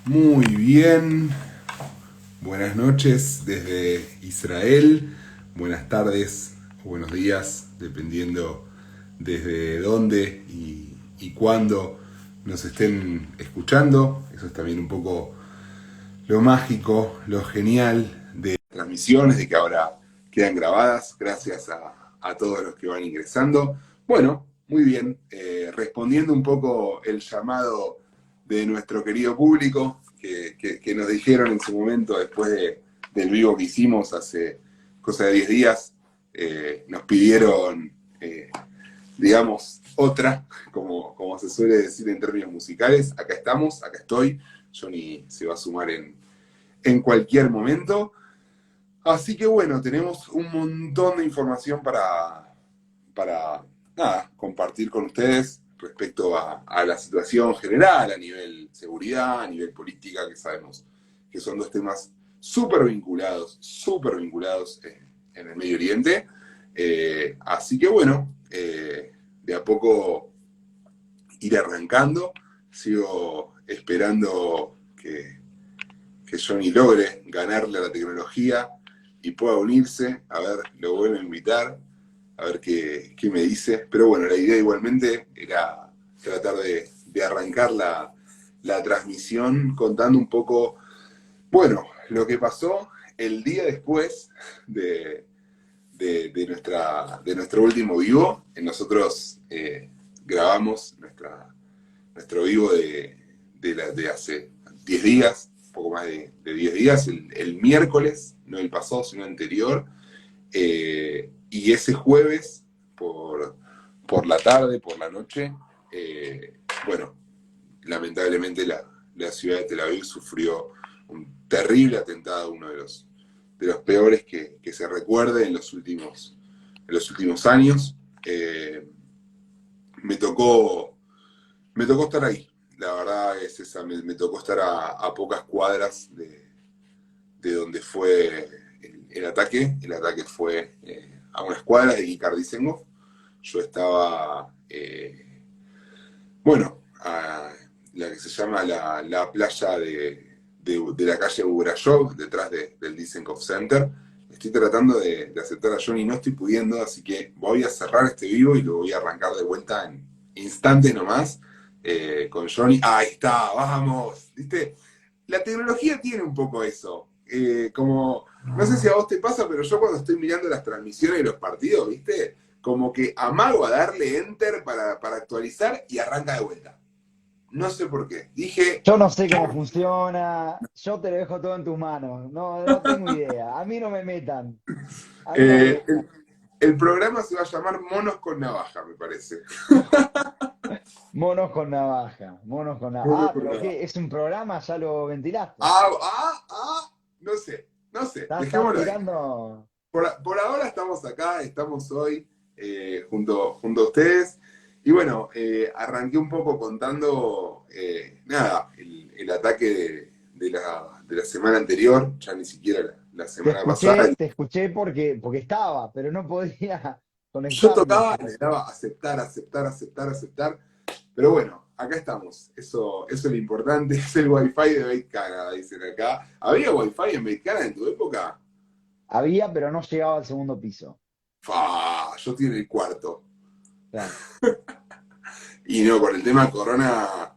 Muy bien, buenas noches desde Israel, buenas tardes o buenos días, dependiendo desde dónde y cuándo nos estén escuchando. Eso es también un poco lo mágico, lo genial de transmisiones, de que ahora quedan grabadas, gracias a todos los que van ingresando. Bueno, muy bien, respondiendo un poco el llamado de nuestro querido público, que nos dijeron en su momento, después del vivo que hicimos hace cosa de 10 días, nos pidieron, digamos, otra, como se suele decir en términos musicales. Acá estamos, acá estoy. Johnny se va a sumar en cualquier momento. Así que bueno, tenemos un montón de información para nada, compartir con ustedes respecto a la situación general, a nivel seguridad, a nivel política, que sabemos que son dos temas súper vinculados en el Medio Oriente. Así que bueno, de a poco ir arrancando. Sigo esperando que Johnny logre ganarle a la tecnología y pueda unirse. A ver, lo vuelvo a invitar, a ver qué me dice. Pero bueno, la idea igualmente era tratar de arrancar la transmisión contando un poco, bueno, lo que pasó el día después de nuestro último vivo. Nosotros grabamos nuestro vivo de hace 10 días, un poco más de 10 días, el miércoles, no el pasado, sino el anterior. Y ese jueves, por la tarde, por la noche, bueno, lamentablemente la ciudad de Tel Aviv sufrió un terrible atentado, uno de los peores que se recuerde en los últimos años. Me tocó me tocó estar ahí. La verdad es esa, me tocó estar a pocas cuadras de donde fue el ataque. El ataque fue a unas cuadras de Icar Dizengoff. Yo estaba, bueno, a la que se llama la playa de la calle Burayov, detrás del Dizengoff Center. Estoy tratando de aceptar a Johnny, no estoy pudiendo, así que voy a cerrar este vivo y lo voy a arrancar de vuelta en instantes nomás, con Johnny. Ahí está, vamos. ¿Viste? La tecnología tiene un poco eso. Como, no sé si a vos te pasa, pero yo cuando estoy mirando las transmisiones de los partidos, ¿viste? Como que amago a darle enter para actualizar y arranca de vuelta. No sé por qué. Dije, Yo no sé cómo funciona, yo te lo dejo todo en tus manos, no tengo idea, a mí no me metan, a mí no me eh, metan. el programa se va a llamar Monos con Navaja, me parece. Monos con navaja, monos con navaja. Monos Ah, con pero Navaja. ¿qué? ¿Es un programa? ¿Ya lo ventilaste? No sé, no sé, ¿Estás dejémoslo ahí. tirando? Por ahora estamos acá, estamos hoy junto a ustedes. Y bueno, arranqué un poco contando, nada, el ataque de la semana anterior, ya ni siquiera la semana pasada. Te escuché porque estaba, pero no podía Yo conectarme. tocaba, le daba aceptar, aceptar, aceptar, aceptar. Pero bueno, acá estamos. Eso es lo importante, es el wifi de Bait Canada, dicen acá. ¿Había wifi en Bait Canada en tu época? Había, pero no llegaba al segundo piso. Yo estoy en el cuarto. Claro. Y no, con el tema corona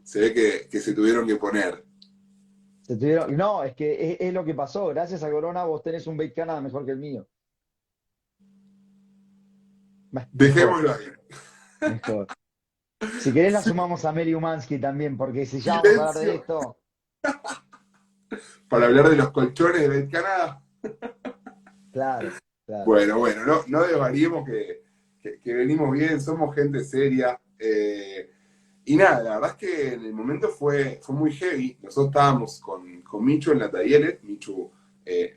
se ve que se tuvieron que poner. No, es que es lo que pasó. Gracias a Corona vos tenés un Bake Canada mejor que el mío. Bah, mejor, Dejémoslo ahí. mejor. Si querés la sumamos a Mary Umansky también, porque si ya vamos a hablar de Silencio esto, para hablar de los colchones de Bait Canada. claro, claro. Bueno, no desvariemos que venimos bien, somos gente seria. Y nada, la verdad es que en el momento fue muy heavy. Nosotros estábamos con Michu en la Taller, Michu,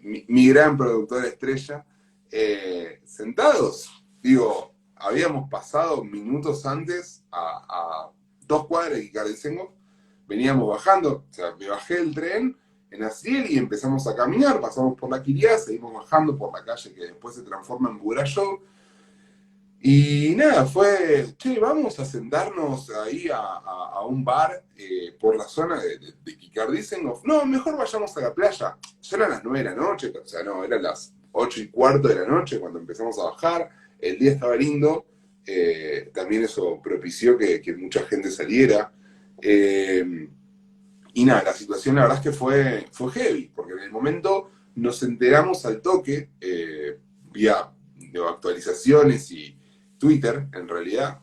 mi gran productor estrella, sentados. Digo, habíamos pasado minutos antes a 2 cuadras de Icardicengo, veníamos bajando, o sea, me bajé del tren en Asiel y empezamos a caminar, pasamos por la Quiriá, seguimos bajando por la calle que después se transforma en Burayov. Y nada, che, vamos a sentarnos ahí a un bar por la zona de que Dizengoff, no, mejor vayamos a la playa. Ya eran las 9 de la noche, o sea, no, eran las 8:15 de la noche cuando empezamos a bajar, el día estaba lindo, también eso propició que mucha gente saliera. Y nada, la situación la verdad es que fue heavy, porque en el momento nos enteramos al toque, vía actualizaciones y Twitter, en realidad,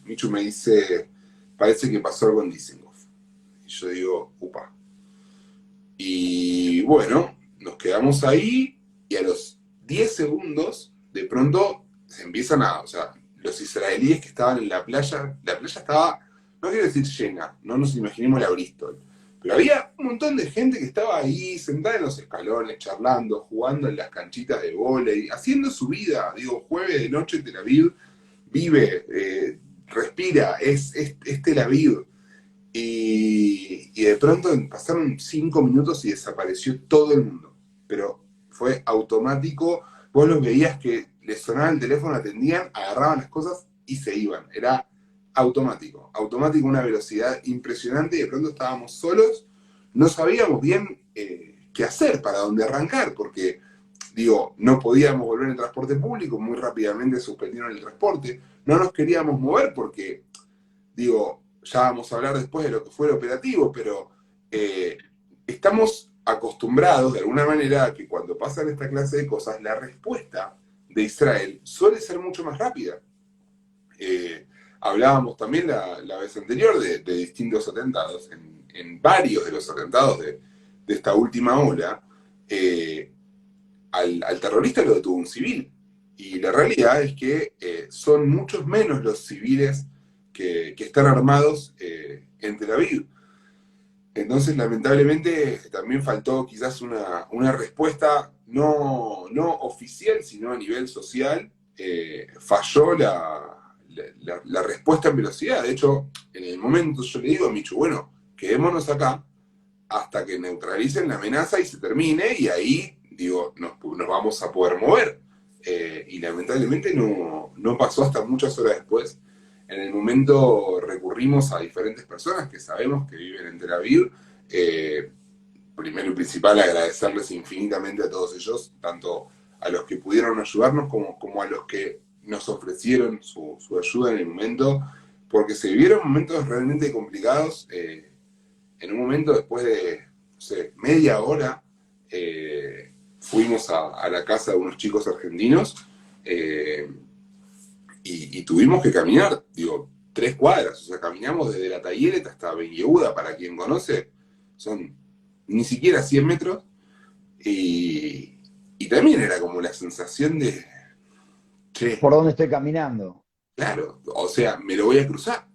Michu me dice, parece que pasó algo en Dizengoff. Y yo digo, upa. Y bueno, nos quedamos ahí y a los 10 segundos, de pronto se empiezan o sea, los israelíes que estaban en la playa estaba, no quiero decir llena, no nos imaginemos la Bristol, pero había un montón de gente que estaba ahí sentada en los escalones, charlando, jugando en las canchitas de vóley, haciendo su vida, digo, jueves de noche Tel Aviv, vive, respira, es Tel Aviv. Y de pronto pasaron 5 minutos y desapareció todo el mundo. Pero fue automático. Vos los veías que les sonaba el teléfono, atendían, agarraban las cosas y se iban. Era automático. Automático, una velocidad impresionante. Y de pronto estábamos solos. No sabíamos bien qué hacer, para dónde arrancar, porque, digo, no podíamos volver en transporte público. Muy rápidamente suspendieron el transporte. No nos queríamos mover porque, digo, ya vamos a hablar después de lo que fue el operativo, pero estamos acostumbrados de alguna manera a que cuando pasan esta clase de cosas, la respuesta de Israel suele ser mucho más rápida. Hablábamos también la vez anterior de distintos atentados. En varios de los atentados de esta última ola, al terrorista lo detuvo un civil. Y la realidad es que son muchos menos los civiles que están armados en Tel Aviv. Entonces, lamentablemente, también faltó quizás una respuesta no oficial, sino a nivel social. Falló la respuesta en velocidad. De hecho, en el momento yo le digo a Michu, bueno, quedémonos acá hasta que neutralicen la amenaza y se termine, y ahí, digo, nos vamos a poder mover. Y lamentablemente no pasó hasta muchas horas después. En el momento recurrimos a diferentes personas que sabemos que viven en Tel Aviv. Primero y principal, agradecerles infinitamente a todos ellos, tanto a los que pudieron ayudarnos como a los que nos ofrecieron su ayuda en el momento, porque se vivieron momentos realmente complicados. En un momento, después de, no sé, media hora, fuimos a la casa de unos chicos argentinos, y tuvimos que caminar, digo, 3 cuadras. O sea, caminamos desde la Tayeret hasta Ben Yehuda, para quien conoce, son ni siquiera 100 metros, y también era como la sensación de, che, ¿Por dónde estoy caminando? claro, o sea, me lo voy a cruzar.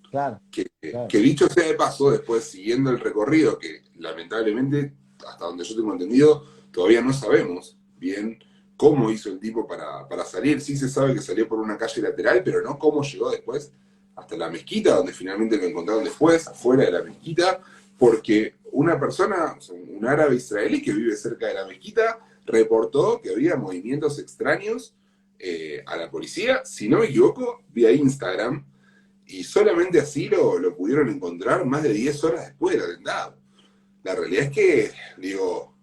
Claro, Que claro. dicho sea de paso, después siguiendo el recorrido, que lamentablemente, hasta donde yo tengo entendido, todavía no sabemos bien cómo hizo el tipo para salir. Sí se sabe que salió por una calle lateral, pero no cómo llegó después hasta la mezquita, donde finalmente lo encontraron después, afuera de la mezquita, porque una persona, o sea, un árabe israelí que vive cerca de la mezquita, reportó que había movimientos extraños a la policía, si no me equivoco, vía Instagram, y solamente así lo pudieron encontrar más de 10 horas después del atentado. La realidad es que, digo,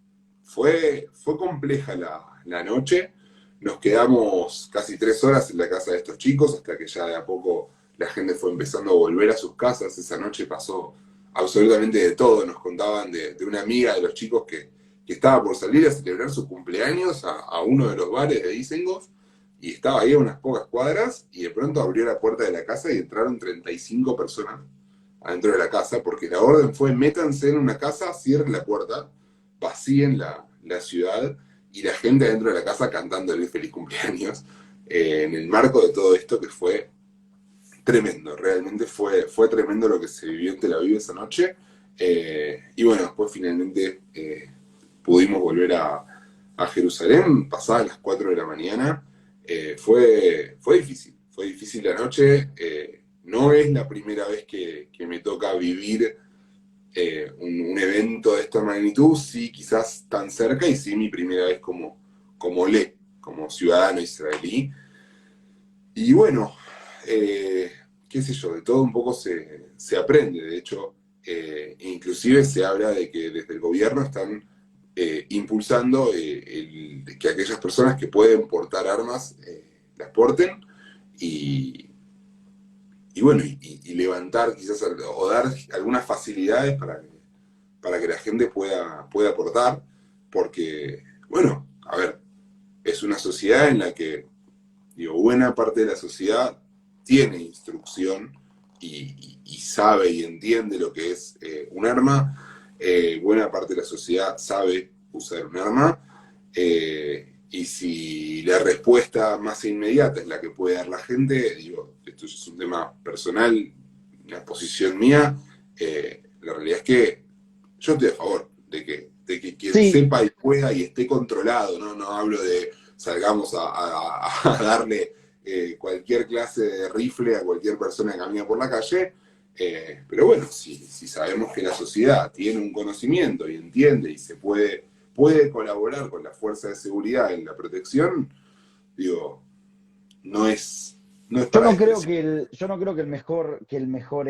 fue compleja la noche. Nos quedamos casi 3 horas en la casa de estos chicos, hasta que ya de a poco la gente fue empezando a volver a sus casas. Esa noche pasó absolutamente de todo. Nos contaban de una amiga de los chicos que estaba por salir a celebrar su cumpleaños a uno de los bares de Dizengoff, y estaba ahí a unas pocas cuadras, y de pronto abrió la puerta de la casa y entraron 35 personas adentro de la casa, porque la orden fue: métanse en una casa, cierren la puerta, vacíen la ciudad, y la gente adentro de la casa cantándole feliz cumpleaños, en el marco de todo esto, que fue tremendo. Realmente fue tremendo lo que se vivió en Tel Aviv esa noche. Y bueno, después finalmente pudimos volver a Jerusalén pasadas las 4 de la mañana. Fue difícil la noche. No es la primera vez que me toca vivir un evento de esta magnitud, sí, quizás tan cerca, y sí mi primera vez como ciudadano israelí. Y bueno, qué sé yo, de todo un poco se aprende. De hecho, Inclusive se habla de que desde el gobierno están impulsando que aquellas personas que pueden portar armas las porten y, y bueno, y levantar quizás o dar algunas facilidades para que la gente pueda aportar, porque, bueno, a ver, es una sociedad en la que, digo, buena parte de la sociedad tiene instrucción y sabe y entiende lo que es un arma, buena parte de la sociedad sabe usar un arma, y si la respuesta más inmediata es la que puede dar la gente, digo, esto es un tema personal, una posición mía, la realidad es que yo estoy a favor de que quien Sí, sepa y pueda y esté controlado, ¿no? No hablo de salgamos a darle cualquier clase de rifle a cualquier persona que camina por la calle, pero bueno, si sabemos que la sociedad tiene un conocimiento y entiende y puede colaborar con la fuerza de seguridad en la protección, digo, no es, no es para despreciar. yo no creo que el mejor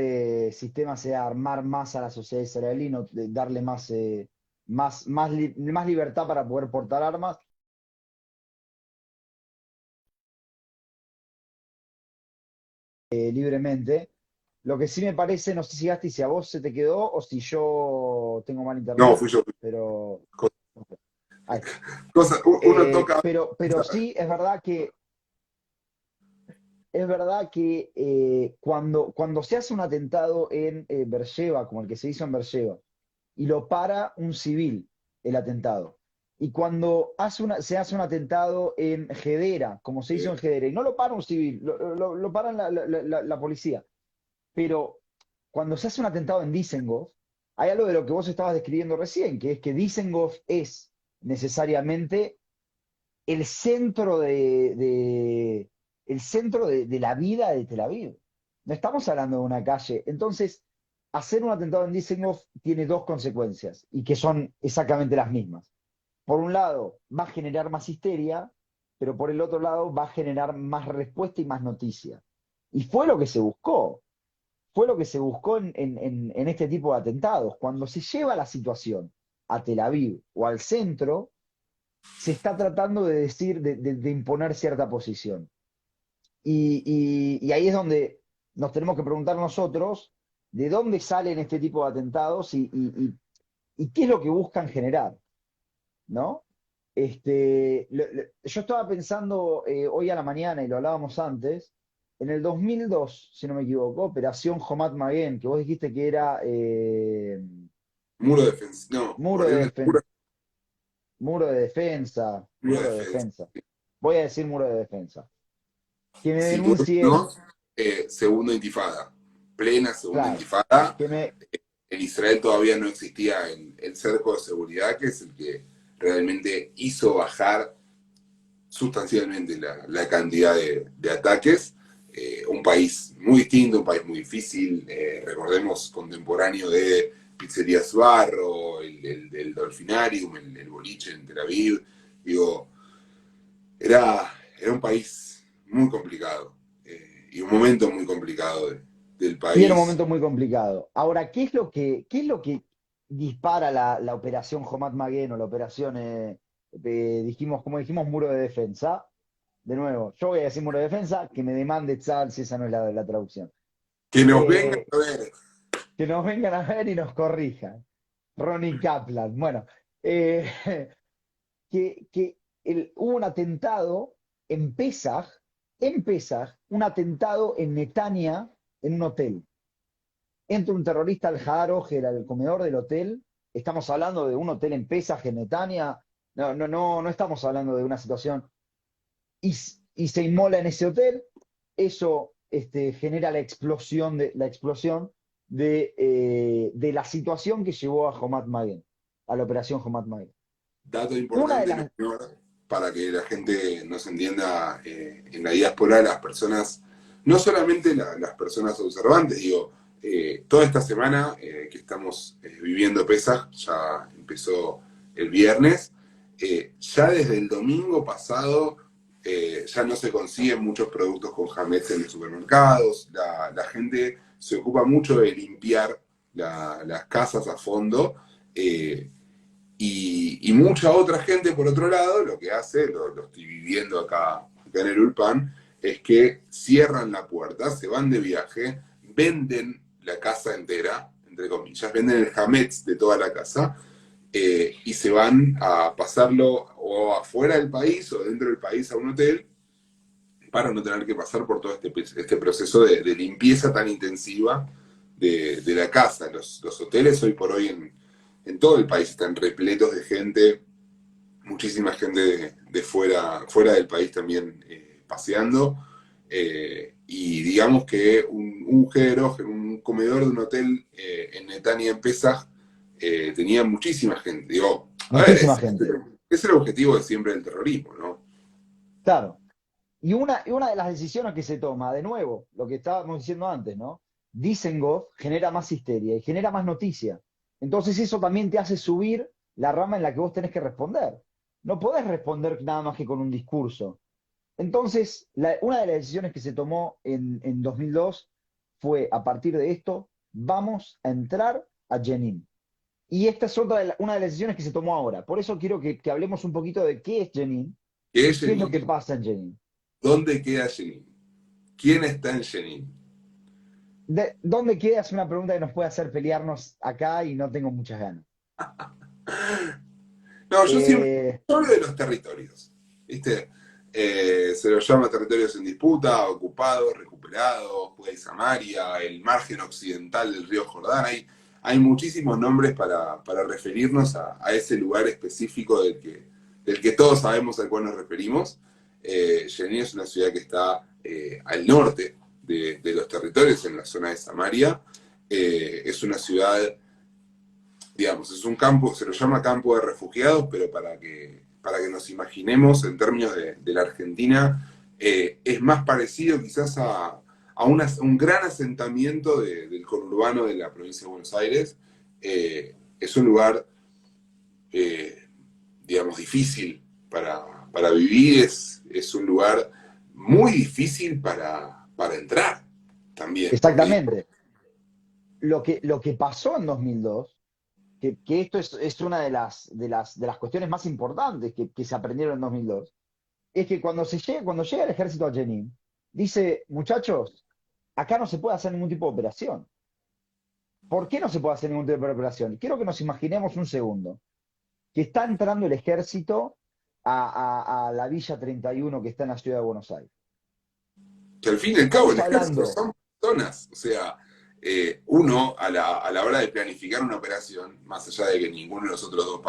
sistema sea armar más a la sociedad israelí, no, darle más, más libertad para poder portar armas. Libremente. Lo que sí me parece, no sé si Gasti, si a vos se te quedó o si yo tengo mal No, internet, fui yo. pero ahí está. Uno toca. Pero sí es verdad que cuando se hace un atentado en Beersheba, como el que se hizo en Beersheba, y lo para un civil, el atentado, y cuando se hace un atentado en Hedera, como se hizo en Hedera, y no lo para un civil, lo para la policía. Pero cuando se hace un atentado en Dizengoff, hay algo de lo que vos estabas describiendo recién, que es que Dizengoff es necesariamente el centro el centro de la vida de Tel Aviv. No estamos hablando de una calle. Entonces, hacer un atentado en Dizengoff tiene dos consecuencias y que son exactamente las mismas. Por un lado, va a generar más histeria, pero por el otro lado va a generar más respuesta y más noticia. Y fue lo que se buscó, fue lo que se buscó en este tipo de atentados. Cuando se lleva la situación a Tel Aviv o al centro, se está tratando de decir, de imponer cierta posición. Y ahí es donde nos tenemos que preguntar nosotros de dónde salen este tipo de atentados y qué es lo que buscan generar, ¿no? Yo estaba pensando hoy a la mañana, y lo hablábamos antes, en el 2002, si no me equivoco, Operación Homat Maguen, que vos dijiste que era Muro defensivo. No, muro de, guardián del muro, muro de defensa, muro de muro de defensa. defensa. Voy a decir muro de defensa. Que me denuncie, Situémonos, segunda intifada. Plena segunda claro, intifada. que me, En Israel todavía no existía el cerco de seguridad, que es el que realmente hizo bajar sustancialmente la cantidad de ataques. Un país muy distinto, un país muy difícil, recordemos, contemporáneo de Pizzerías Barro, el Dolfinarium, el boliche en Tel Aviv. Digo, era un país muy complicado, y un momento muy complicado del sí, era un país. momento muy complicado. Ahora, qué es lo que dispara la operación Homat Maguen o la operación, dijimos, como dijimos, muro de defensa? De nuevo, yo voy a decir muro de defensa, que me demande Tzal si esa no es la traducción. Que nos vengan Eh, a ver. que nos vengan a ver y nos corrijan. Ronnie Kaplan. Bueno, eh, hubo un atentado en Pesaj, un atentado en Netanya, en un hotel. Entra un terrorista al Hadar que era el comedor del hotel. Estamos hablando de un hotel en Pesaj, en Netanya. No estamos hablando de una situación. Y se inmola en ese hotel. Eso genera la explosión de la situación que llevó a Homat Maguen, a la operación Homat Maguen. Dato Una de importante, no las, menor, para que la gente nos entienda, en la diáspora, las personas, no solamente las personas observantes, digo, toda esta semana que estamos viviendo Pesaj, ya empezó el viernes, ya desde el domingo pasado ya no se consiguen muchos productos con Hametz en los supermercados, la gente se ocupa mucho de limpiar las casas a fondo. Y mucha otra gente, por otro lado, lo que hace, lo estoy viviendo acá en el Ulpan, es que cierran la puerta, se van de viaje, venden la casa entera, entre comillas, venden el hametz de toda la casa, y se van a pasarlo o afuera del país o dentro del país a un hotel para no tener que pasar por todo este proceso de limpieza tan intensiva de la casa. Los hoteles hoy por hoy en todo el país están repletos de gente, muchísima gente de fuera del país también paseando. Y digamos que un comedor de un hotel en Netanya, en Pesaj, tenía muchísima gente. Digo, a ver, Muchísima gente. es el objetivo de siempre del terrorismo, ¿no? Claro. Y una de las decisiones que se toma, de nuevo, lo que estábamos diciendo antes, ¿no? Dizengoff genera más histeria y genera más noticia. Entonces eso también te hace subir la rama en la que vos tenés que responder. No podés responder nada más que con un discurso. Entonces, una de las decisiones que se tomó en 2002 fue, a partir de esto, vamos a entrar a Jenin. Y esta es una de las decisiones que se tomó ahora. Por eso quiero que hablemos un poquito de qué es Jenin ¿Qué y es qué es lo Jenin? que pasa en Jenin. ¿Dónde queda Jenin? ¿Quién está en Jenin? ¿Dónde queda? Es una pregunta que nos puede hacer pelearnos acá y no tengo muchas ganas. No, yo siempre Eh, hablo de los territorios. ¿Viste? Se los llama territorios en disputa, ocupados, recuperados, Judea y Samaria, el margen occidental del río Jordán. Hay muchísimos nombres para referirnos a ese lugar específico del que todos sabemos al cual nos referimos. Jenin es una ciudad que está al norte de los territorios, en la zona de Samaria. Es una ciudad, digamos, es un campo, se lo llama campo de refugiados, pero para que nos imaginemos en términos de la Argentina, es más parecido quizás un gran asentamiento del conurbano de la provincia de Buenos Aires. Es un lugar, eh, digamos, difícil para vivir, es un lugar muy difícil para entrar también, porque exactamente. Lo que pasó en 2002, que esto es una de las cuestiones más importantes que se aprendieron en 2002, es que cuando llega el ejército a Jenin, dice, muchachos, acá no se puede hacer ningún tipo de operación. ¿Por qué no se puede hacer ningún tipo de operación? Quiero que nos imaginemos un segundo, que está entrando el ejército a la Villa 31 que está en la ciudad de Buenos Aires. que al fin y al cabo Estamos el ejército hablando, son personas. O sea, uno a la hora de planificar una operación, más allá de que ninguno de los otros dos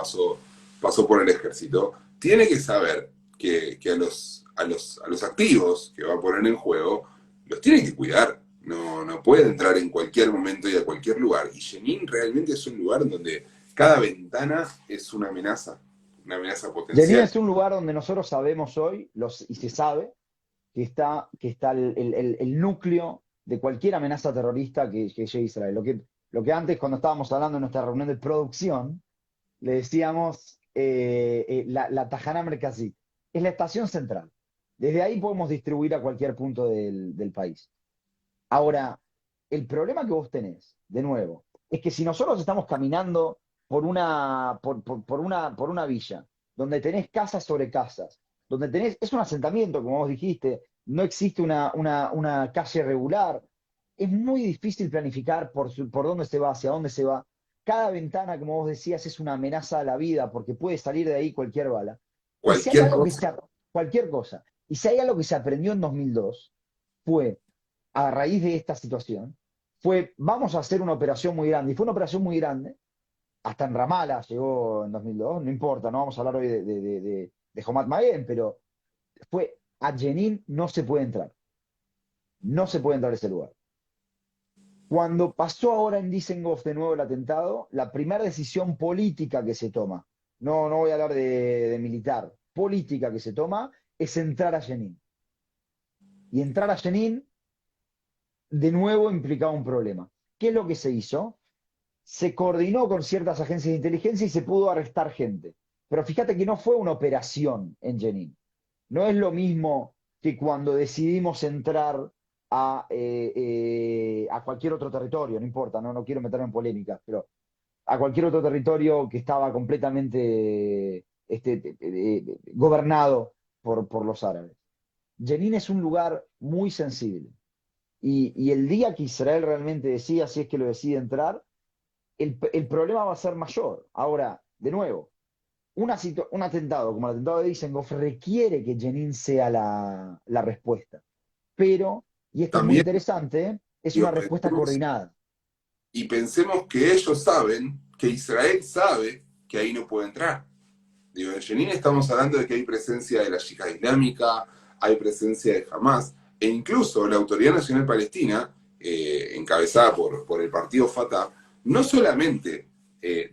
pasó por el ejército, tiene que saber que a los activos que va a poner en juego, los tiene que cuidar. No puede entrar en cualquier momento y a cualquier lugar. Y Jenin realmente es un lugar en donde cada ventana es una amenaza Jenin potencial. es un lugar donde nosotros sabemos hoy, y se sabe, que está el núcleo de cualquier amenaza terrorista que llegue a Israel. Lo que antes, cuando estábamos hablando en nuestra reunión de producción, le decíamos la Tajana Merkazit. Es la estación central. Desde ahí podemos distribuir a cualquier punto del país. Ahora, el problema que vos tenés, de nuevo, es que si nosotros estamos caminando por una villa, donde tenés casas sobre casas, donde es un asentamiento, como vos dijiste, no existe una calle regular, es muy difícil planificar por dónde se va, hacia dónde se va. Cada ventana, como vos decías, es una amenaza a la vida, porque puede salir de ahí cualquier bala. Y si hay Cualquier algo cosa. cualquier cosa, y si hay algo que se aprendió en 2002, fue a raíz de esta situación, vamos a hacer una operación muy grande. Y fue una operación muy grande, hasta en Ramala llegó en 2002, no importa, no vamos a hablar hoy de Homat Maguen, pero a Jenin no se puede entrar, no se puede entrar a ese lugar. Cuando pasó ahora en Dizengoff de nuevo el atentado, la primera decisión política que se toma, no voy a hablar de militar, política que se toma, es entrar a Jenin. Y entrar a Jenin de nuevo implicaba un problema. ¿Qué es lo que se hizo? Se coordinó con ciertas agencias de inteligencia y se pudo arrestar gente. Pero fíjate que no fue una operación en Jenin. No es lo mismo que cuando decidimos entrar a cualquier otro territorio, no importa, no quiero meterme en polémicas, pero a cualquier otro territorio que estaba completamente gobernado por los árabes. Jenin es un lugar muy sensible. Y el día que Israel realmente decida, si es que lo decide entrar, el problema va a ser mayor. Ahora, de nuevo, un atentado como el atentado de Dizengoff requiere que Jenin sea la respuesta. Pero, y esto es muy También, interesante, es una digo, respuesta coordinada. pensemos que ellos saben, que Israel sabe que ahí no puede entrar. Digo, en Jenin estamos hablando de que hay presencia de la Yihad Islámica, hay presencia de Hamas, e incluso la Autoridad Nacional Palestina, encabezada por el partido Fatah, no solamente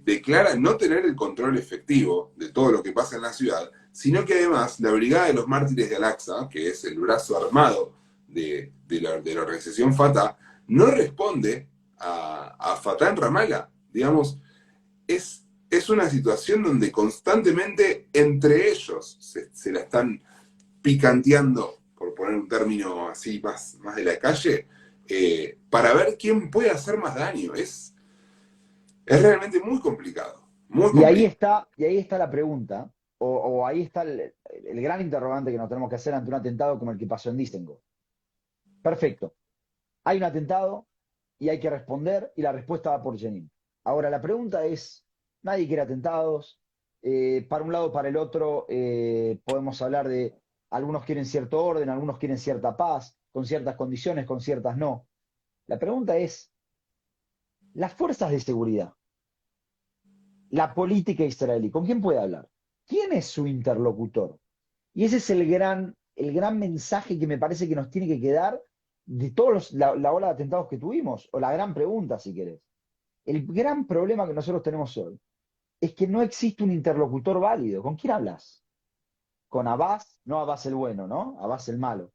declara no tener el control efectivo de todo lo que pasa en la ciudad, sino que además la Brigada de los Mártires de Al-Aqsa, que es el brazo armado de la organización Fatah, no responde a Fatah en Ramallah. Digamos, es una situación donde constantemente entre ellos se la están picanteando, por poner un término así más de la calle, para ver quién puede hacer más daño. Es realmente muy complicado, muy complicado. Y ahí está la pregunta, o ahí está el gran interrogante que nos tenemos que hacer ante un atentado como el que pasó en Disengo. Perfecto. Hay un atentado y hay que responder, y la respuesta va por Jenin. Ahora, la pregunta es, nadie quiere atentados, para un lado o para el otro podemos hablar de, algunos quieren cierto orden, algunos quieren cierta paz, con ciertas condiciones, con ciertas no. La pregunta es, las fuerzas de seguridad, la política israelí, ¿con quién puede hablar? ¿Quién es su interlocutor? Y ese es el gran mensaje que me parece que nos tiene que quedar de todos la ola de atentados que tuvimos, o la gran pregunta, si querés. El gran problema que nosotros tenemos hoy es que no existe un interlocutor válido. ¿Con quién hablas? ¿Con Abbas? No Abbas el bueno, ¿no? Abbas el malo.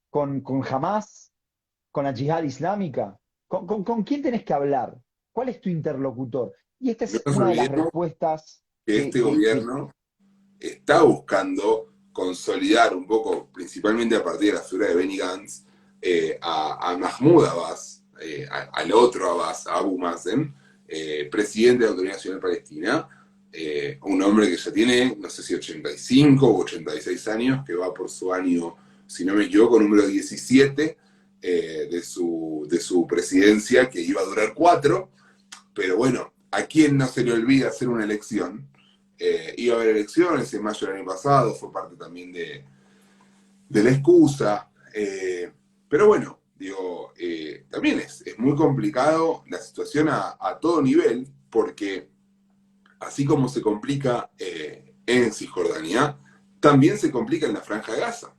¿Con, con Hamas? ¿Con la yihad islámica? ¿Con quién tenés que hablar? ¿Cuál es tu interlocutor? Y esta No es nos una de las olvidemos respuestas que este gobierno está buscando consolidar un poco, principalmente a partir de la figura de Benny Gantz, a Mahmoud Abbas, al otro Abbas, a Abu Mazen, presidente de la Autoridad Nacional Palestina, un hombre que ya tiene, no sé si 85 o 86 años, que va por su año, si no me equivoco, número 17 de su presidencia, que iba a durar 4, pero bueno, ¿a quién no se le olvida hacer una elección? Iba a haber elecciones en mayo del año pasado, fue parte también de la excusa. Pero bueno, digo, también es muy complicado la situación a todo nivel, porque así como se complica en Cisjordania, también se complica en la Franja de Gaza.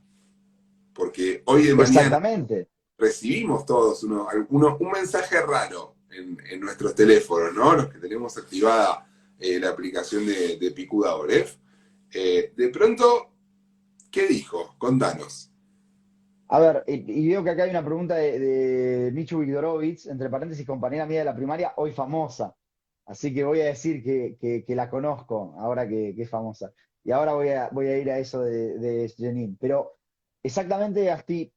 Porque hoy de mañana exactamente. recibimos todos un mensaje raro en nuestros teléfonos, ¿no? Los que tenemos activada la aplicación de Picuda Oref. De pronto, ¿qué dijo? Contanos. A ver, y veo que acá hay una pregunta de Michu Vigdorovich, entre paréntesis, compañera mía de la primaria, hoy famosa. Así que voy a decir que la conozco, ahora que es famosa. Y ahora voy a ir a eso de Jenin. Pero exactamente así,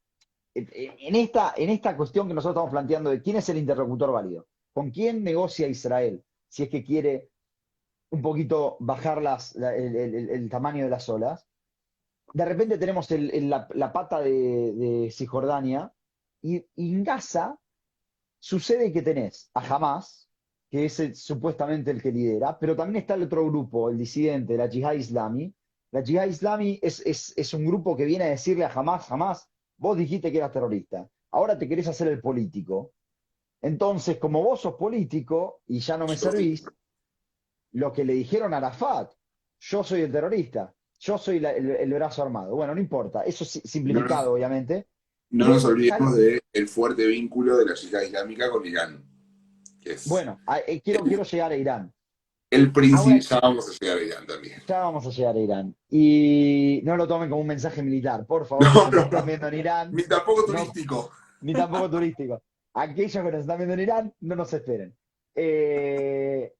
en esta cuestión que nosotros estamos planteando de quién es el interlocutor válido, con quién negocia Israel, si es que quiere un poquito bajar el tamaño de las olas, de repente tenemos la pata de Cisjordania, y en Gaza sucede que tenés a Hamas, que es supuestamente el que lidera, pero también está el otro grupo, el disidente, la Yihad Islami. La Yihad Islami es un grupo que viene a decirle a Hamas, Hamas, vos dijiste que eras terrorista, ahora te querés hacer el político. Entonces, como vos sos político y ya no me Yo sí. servís, lo que le dijeron a Arafat, yo soy el terrorista, yo soy el brazo armado. Bueno, no importa, eso es No nos, simplificado, obviamente. no Y nos hoy olvidemos del fuerte vínculo de la yihad islámica con Irán, que es bueno, quiero, el, quiero llegar a Irán. el Ahora, principio. Ya vamos a llegar a Irán también. ya vamos a llegar a Irán. Y no lo tomen como un mensaje militar, por favor, los No, que nos no, están no. viendo en Irán, Ni tampoco no, turístico. ni tampoco turístico. Aquellos que nos están viendo en Irán, no nos esperen. Eh,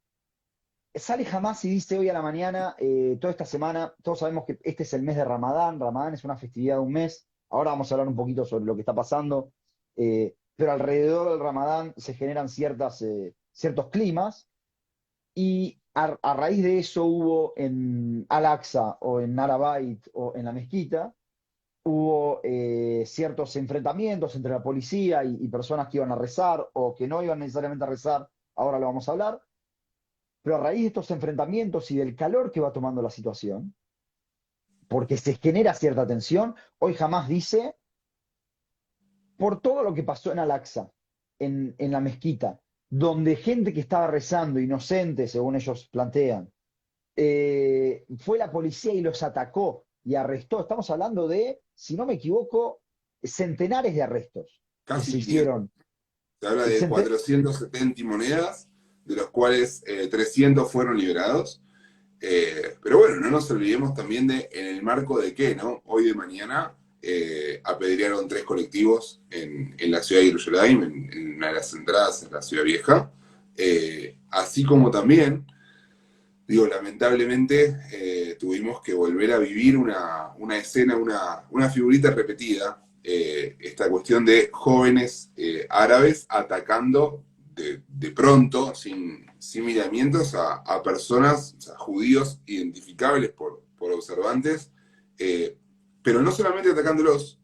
Sale Hamas y dice hoy a la mañana, toda esta semana, todos sabemos que este es el mes de Ramadán. Ramadán es una festividad de un mes Ahora vamos a hablar un poquito sobre lo que está pasando, pero alrededor del Ramadán se generan ciertos climas y a raíz de eso hubo en Al-Aqsa o en Narabait o en la mezquita, hubo ciertos enfrentamientos entre la policía y personas que iban a rezar o que no iban necesariamente a rezar, ahora lo vamos a hablar, pero a raíz de estos enfrentamientos y del calor que va tomando la situación, porque se genera cierta tensión, hoy Jamás dice, por todo lo que pasó en Al-Aqsa, en la mezquita, donde gente que estaba rezando, inocente, según ellos plantean, fue la policía y los atacó y arrestó. Estamos hablando de, si no me equivoco, centenares de arrestos que se Casi 500. hicieron. Se habla de Cente- 470 monedas, de los cuales 300 fueron liberados. Pero bueno, no nos olvidemos también de en el marco de que, ¿no? Hoy de mañana apedrearon 3 colectivos en la ciudad de Jerusalén, en una de las entradas en la ciudad vieja. Así como también, digo, lamentablemente tuvimos que volver a vivir una escena, una figurita repetida, esta cuestión de jóvenes árabes atacando de pronto, sin miramientos, a personas, o sea, judíos identificables por observantes, eh, pero no solamente atacándolos,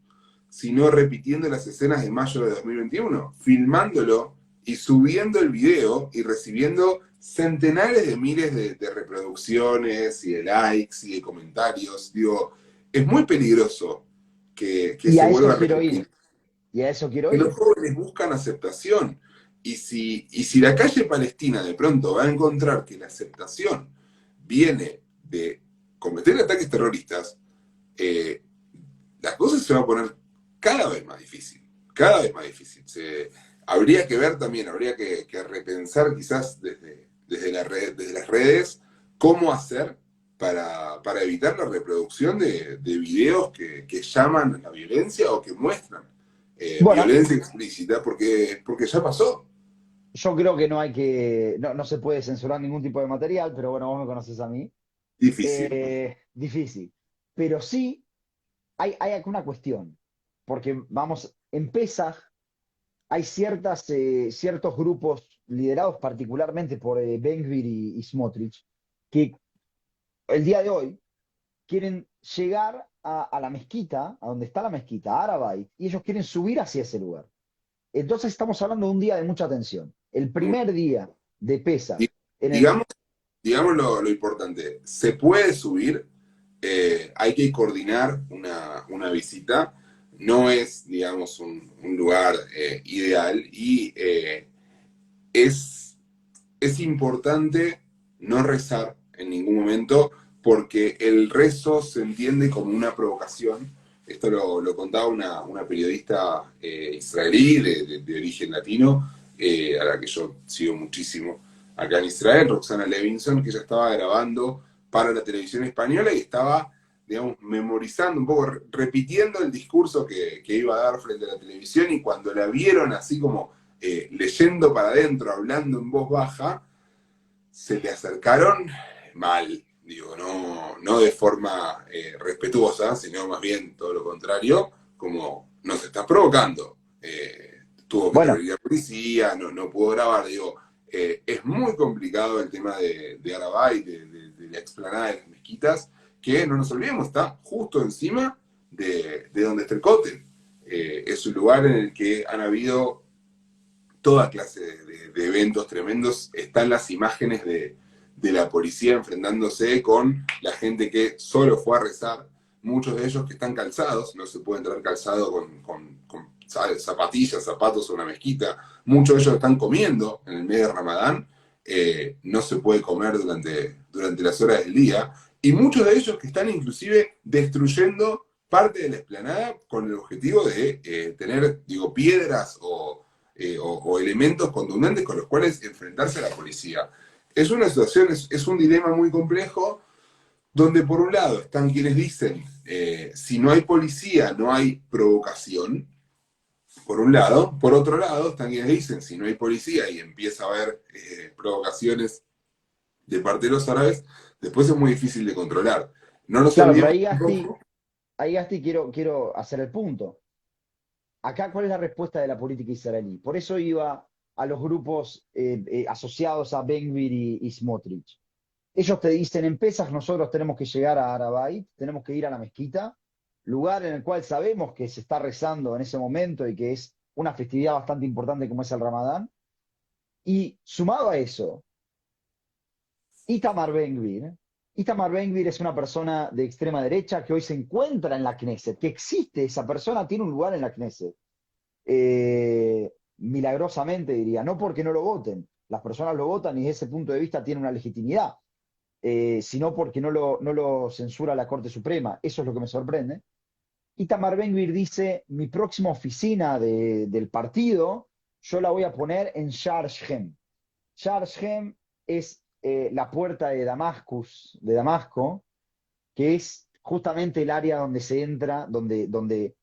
sino repitiendo las escenas de mayo de 2021, filmándolo y subiendo el video y recibiendo centenares de miles de reproducciones y de likes y de comentarios. Digo, es muy peligroso que y se a vuelva eso a quiero repetir. ir, y a eso quiero Que los ir. jóvenes buscan aceptación. Y si la calle palestina de pronto va a encontrar que la aceptación viene de cometer ataques terroristas, eh, las cosas se van a poner cada vez más difícil, cada vez más difícil. Habría que ver también, habría que repensar quizás desde las redes cómo hacer para evitar la reproducción de videos que llaman a la violencia o que muestran Bueno, violencia explícita, porque ya pasó. yo creo que no se puede censurar ningún tipo de material, pero bueno, vos me conoces a mí. Difícil. Difícil. Pero sí hay acá una cuestión, porque vamos, en Pesaj hay ciertos grupos liderados particularmente por Ben Gvir y Smotrich, que el día de hoy quieren llegar a la mezquita, a donde está la mezquita, a Arabay, y ellos quieren subir hacia ese lugar. Entonces estamos hablando de un día de mucha tensión. El primer día de Pesaj, en el, Digamos, digamos lo importante, se puede subir, hay que coordinar una visita, no es, digamos, un lugar ideal y es importante no rezar en ningún momento porque el rezo se entiende como una provocación. Esto lo contaba una periodista israelí de origen latino, a la que yo sigo muchísimo acá en Israel, Roxana Levinson, que ella estaba grabando para la televisión española y estaba, digamos, memorizando un poco, repitiendo el discurso que iba a dar frente a la televisión, y cuando la vieron así como leyendo para adentro, hablando en voz baja, se le acercaron mal, digo, no de forma respetuosa, sino más bien todo lo contrario, como nos estás provocando. Tuvo que bueno, intervenir la policía, no pudo grabar, digo, es muy complicado el tema de Arabay, de la explanada de las mezquitas, que no nos olvidemos, está justo encima de donde está el cóctel. Es un lugar en el que han habido toda clase de eventos tremendos. Están las imágenes de la policía enfrentándose con la gente que solo fue a rezar, muchos de ellos que están calzados, no se puede entrar calzado con zapatillas, zapatos o una mezquita, muchos de ellos están comiendo en el mes de Ramadán, no se puede comer durante las horas del día, y muchos de ellos que están inclusive destruyendo parte de la explanada con el objetivo de tener, digo, piedras o elementos contundentes con los cuales enfrentarse a la policía. Es una situación, es un dilema muy complejo, donde por un lado están quienes dicen, si no hay policía, no hay provocación, por un lado. Por otro lado están quienes dicen, si no hay policía y empieza a haber provocaciones de parte de los árabes, después es muy difícil de controlar. No nos claro, pero olvidemos ahí Gasti, tampoco. ahí Gasti, quiero hacer el punto. Acá, ¿cuál es la respuesta de la política israelí? Por eso iba a los grupos asociados a Ben Gvir y Smotrich. Ellos te dicen, en Pesaj nosotros tenemos que llegar a Arabait, tenemos que ir a la mezquita, lugar en el cual sabemos que se está rezando en ese momento y que es una festividad bastante importante como es el Ramadán. Y sumado a eso, Itamar Ben-Gvir. Itamar Ben-Gvir es una persona de extrema derecha que hoy se encuentra en la Knesset, que existe, esa persona tiene un lugar en la Knesset. Milagrosamente diría, no porque no lo voten, las personas lo votan y desde ese punto de vista tiene una legitimidad, sino porque no lo censura la Corte Suprema. Eso es lo que me sorprende. Itamar Ben-Gvir dice, mi próxima oficina del partido, yo la voy a poner en Shar Shem. Shar Shem es la puerta de Damasco, que es justamente el área donde se entra, donde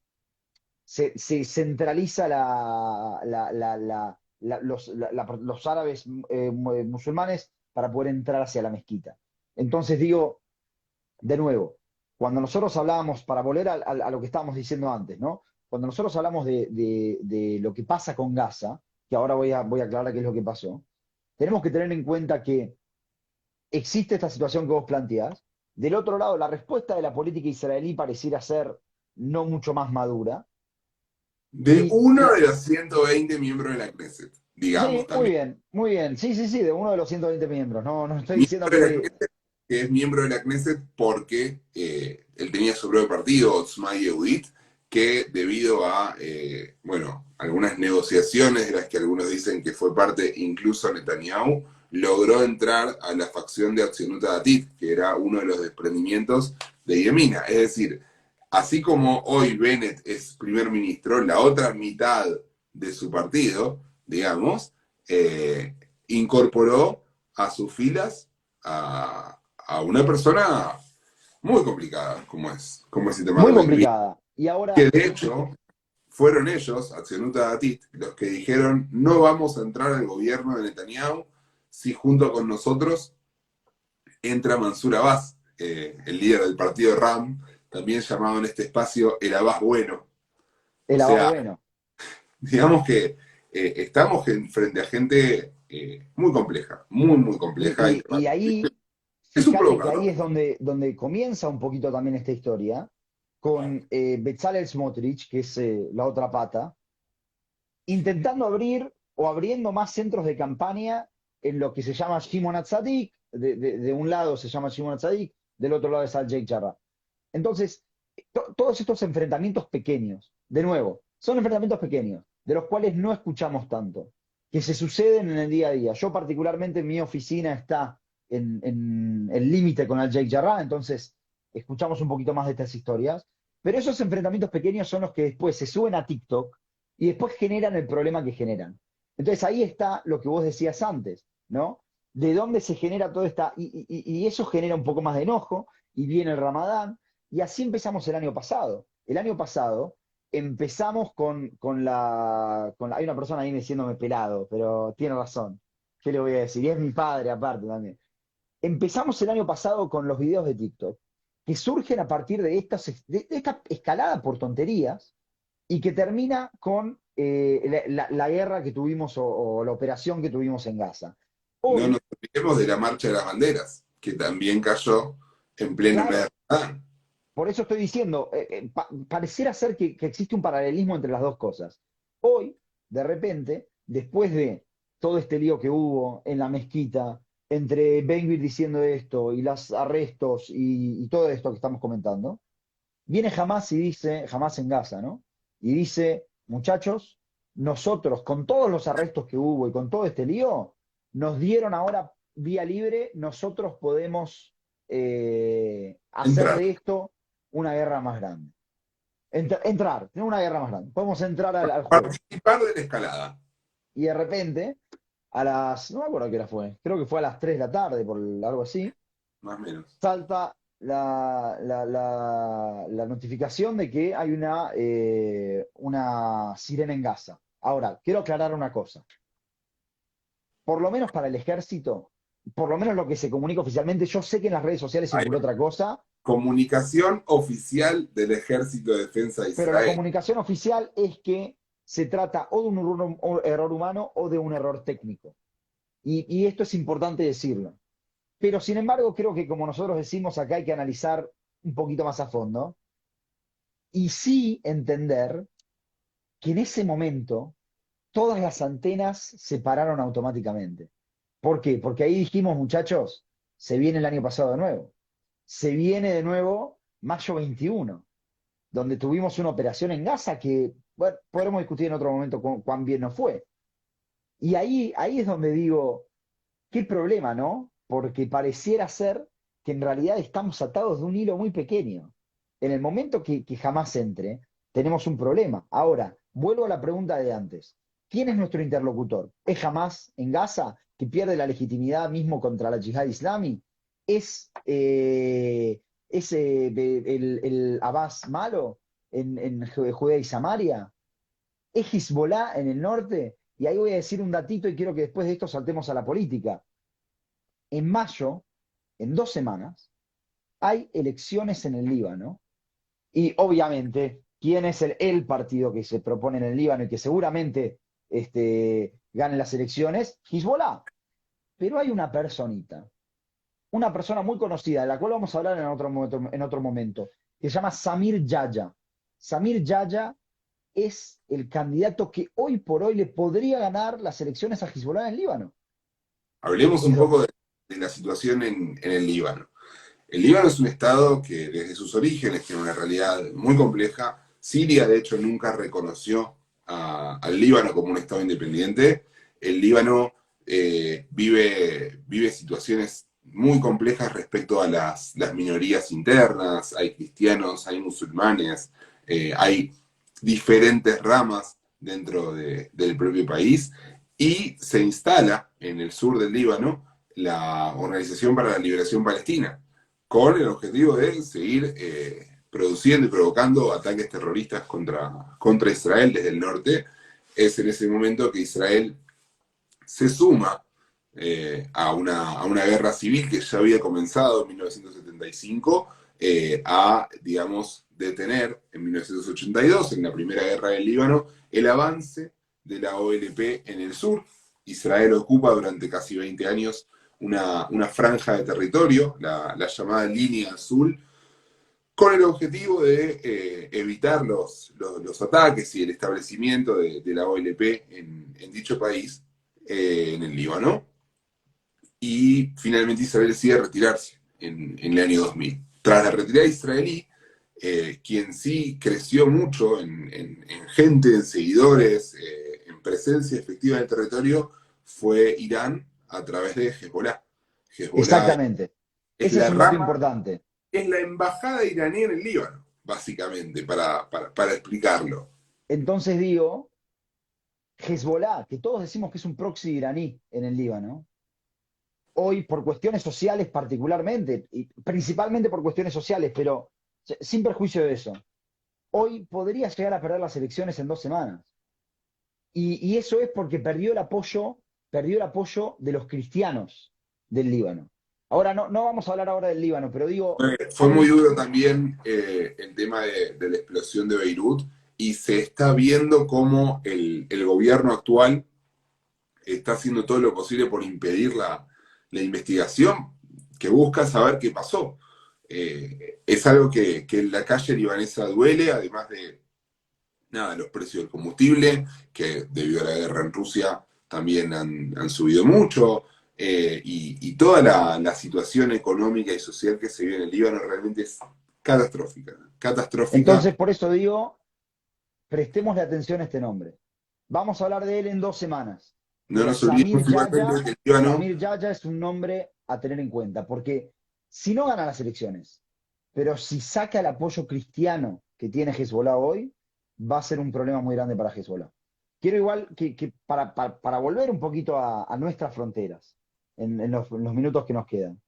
se centraliza los árabes musulmanes para poder entrar hacia la mezquita. Entonces digo, de nuevo, cuando nosotros hablábamos, para volver a lo que estábamos diciendo antes, ¿no? Cuando nosotros hablamos de lo que pasa con Gaza, que ahora voy a aclarar qué es lo que pasó, tenemos que tener en cuenta que existe esta situación que vos planteás. Del otro lado, la respuesta de la política israelí pareciera ser no mucho más madura. De Y, uno y de los 120 miembros de la Knesset, digamos sí, muy también. bien, muy bien. Sí, sí, sí, de uno de los 120 miembros. No, no estoy Miembro diciendo de que la Knesset, que es miembro de la Knesset porque él tenía su propio partido, Otzma Yehudit, que debido a, bueno, algunas negociaciones de las que algunos dicen que fue parte incluso Netanyahu, logró entrar a la facción de Atzilut Datit, que era uno de los desprendimientos de Yemina. Es decir, así como hoy Bennett es primer ministro, la otra mitad de su partido, digamos, incorporó a sus filas a una persona muy complicada, como es Itamar muy Ben-Gvir, complicada. Y ahora, que de hecho fueron ellos, Atzinuta Datit, los que dijeron no vamos a entrar al gobierno de Netanyahu si junto con nosotros entra Mansur Abbas, el líder del partido RAM, también llamado en este espacio el Abbas bueno. O el abajo sea, bueno. digamos que estamos frente a gente muy compleja, muy, muy compleja. Y ahí, Es un fíjate que provocador. ahí es donde comienza un poquito también esta historia, con Bezalel Smotrich, que es la otra pata, intentando abrir o abriendo más centros de campaña en lo que se llama Shimon HaTzadik. De un lado se llama Shimon HaTzadik, del otro lado es Al-Jake Jarrah. Entonces, todos estos enfrentamientos pequeños, de nuevo, son enfrentamientos pequeños, de los cuales no escuchamos tanto, que se suceden en el día a día. Yo particularmente, mi oficina está en el límite con Al-Jake Jarrah, entonces escuchamos un poquito más de estas historias, pero esos enfrentamientos pequeños son los que después se suben a TikTok y después generan el problema que generan. Entonces ahí está lo que vos decías antes, ¿no? De dónde se genera todo esta, y eso genera un poco más de enojo, y viene el Ramadán, y así empezamos el año pasado. El año pasado empezamos hay una persona ahí diciéndome pelado, pero tiene razón. ¿Qué le voy a decir? Y es mi padre aparte también. Empezamos el año pasado con los videos de TikTok, que surgen a partir de esta escalada por tonterías, y que termina con la guerra que tuvimos o la operación que tuvimos en Gaza. No nos Hoy, olvidemos de la Marcha de las Banderas, que también cayó en pleno mes de claro, Ramadán. por eso estoy diciendo, pareciera ser que existe un paralelismo entre las dos cosas. Hoy, de repente, después de todo este lío que hubo en la mezquita, entre Ben-Gvir diciendo esto y los arrestos y todo esto que estamos comentando, viene Hamas y dice, Hamas en Gaza, ¿no? Y dice, muchachos, nosotros con todos los arrestos que hubo y con todo este lío, nos dieron ahora vía libre, nosotros podemos hacer Entrar, de esto una guerra más grande. Entrar, tener una guerra más grande. Podemos entrar al juego. participar de la escalada, Y de repente, no me acuerdo qué hora fue, creo que fue a las 3 de la tarde, por algo así, más o menos. salta la notificación de que hay una sirena en Gaza. Ahora, quiero aclarar una cosa. Por lo menos para el ejército, por lo menos lo que se comunica oficialmente, yo sé que en las redes sociales Hay circuló otra cosa, comunicación oficial del Ejército de Defensa de Pero la Israel. comunicación oficial es que se trata o de un error humano o de un error técnico. Y esto es importante decirlo. Pero sin embargo, creo que como nosotros decimos acá hay que analizar un poquito más a fondo y sí entender que en ese momento todas las antenas se pararon automáticamente. ¿Por qué? Porque ahí dijimos, muchachos, se viene el año pasado de nuevo. Se viene de nuevo mayo 21, donde tuvimos una operación en Gaza que, bueno, podremos discutir en otro momento cuán bien nos fue. Y ahí es donde digo, qué problema, ¿no? Porque pareciera ser que en realidad estamos atados de un hilo muy pequeño. En el momento que jamás entre, tenemos un problema. Ahora, vuelvo a la pregunta de antes. ¿Quién es nuestro interlocutor? ¿Es Hamas en Gaza, que pierde la legitimidad mismo contra la yihad islámica? ¿Es el Abbas malo en Judea y Samaria? ¿Es Hezbollah en el norte? Y ahí voy a decir un datito y quiero que después de esto saltemos a la política. En mayo, en 2 semanas, hay elecciones en el Líbano y obviamente, ¿quién es el partido que se propone en el Líbano y que seguramente gane las elecciones? Hezbollah. Pero hay una persona muy conocida, de la cual vamos a hablar en otro momento, que se llama Samir Yaya. Samir Yaya es el candidato que hoy por hoy le podría ganar las elecciones a Hezbollah en el Líbano. Hablemos Es un lo, poco de la situación en el Líbano. El Líbano es un estado que desde sus orígenes tiene una realidad muy compleja. Siria, de hecho, nunca reconoció al Líbano como un estado independiente. El Líbano vive situaciones muy complejas respecto a las minorías internas. Hay cristianos, hay musulmanes, hay diferentes ramas dentro del propio país. Y se instala en el sur del Líbano la Organización para la Liberación Palestina, con el objetivo de seguir produciendo y provocando ataques terroristas contra Israel desde el norte. Es en ese momento que Israel se suma a una guerra civil que ya había comenzado en 1975 digamos, detener en 1982, en la primera guerra del Líbano, el avance de la OLP en el sur. Israel ocupa durante casi 20 años una franja de territorio, la llamada línea azul, con el objetivo de evitar los ataques y el establecimiento de la OLP en dicho país, en el Líbano. Y finalmente Israel decide retirarse en el año 2000. Tras la retirada israelí, quien sí creció mucho en gente, en seguidores, en presencia efectiva en el territorio, fue Irán a través de Hezbollah. Hezbollah exactamente. es Ese es la un dato rama, importante. es la embajada iraní en el Líbano, básicamente, para explicarlo. Entonces digo, Hezbollah, que todos decimos que es un proxy iraní en el Líbano, hoy por cuestiones sociales particularmente, y principalmente por cuestiones sociales, pero sin perjuicio de eso, hoy podría llegar a perder las elecciones en 2 semanas. Y eso es porque perdió el apoyo de los cristianos del Líbano. Ahora, no vamos a hablar ahora del Líbano, pero digo, Fue hay muy un... duro también el tema de la explosión de Beirut y se está viendo cómo el gobierno actual está haciendo todo lo posible por impedir la investigación que busca saber qué pasó. Es algo que en la calle libanesa duele, además de nada, los precios del combustible, que debido a la guerra en Rusia también han subido mucho, y toda la situación económica y social que se vive en el Líbano realmente es catastrófica, catastrófica. Entonces, por eso digo, prestémosle atención a este nombre. Vamos a hablar de él en 2 semanas. No Pero nos olvidemos igualmente que el Líbano, Samir Yaya es un nombre a tener en cuenta, porque si no gana las elecciones, pero si saca el apoyo cristiano que tiene Hezbollah hoy, va a ser un problema muy grande para Hezbollah. Quiero igual que para volver un poquito a nuestras fronteras, en los minutos que nos quedan.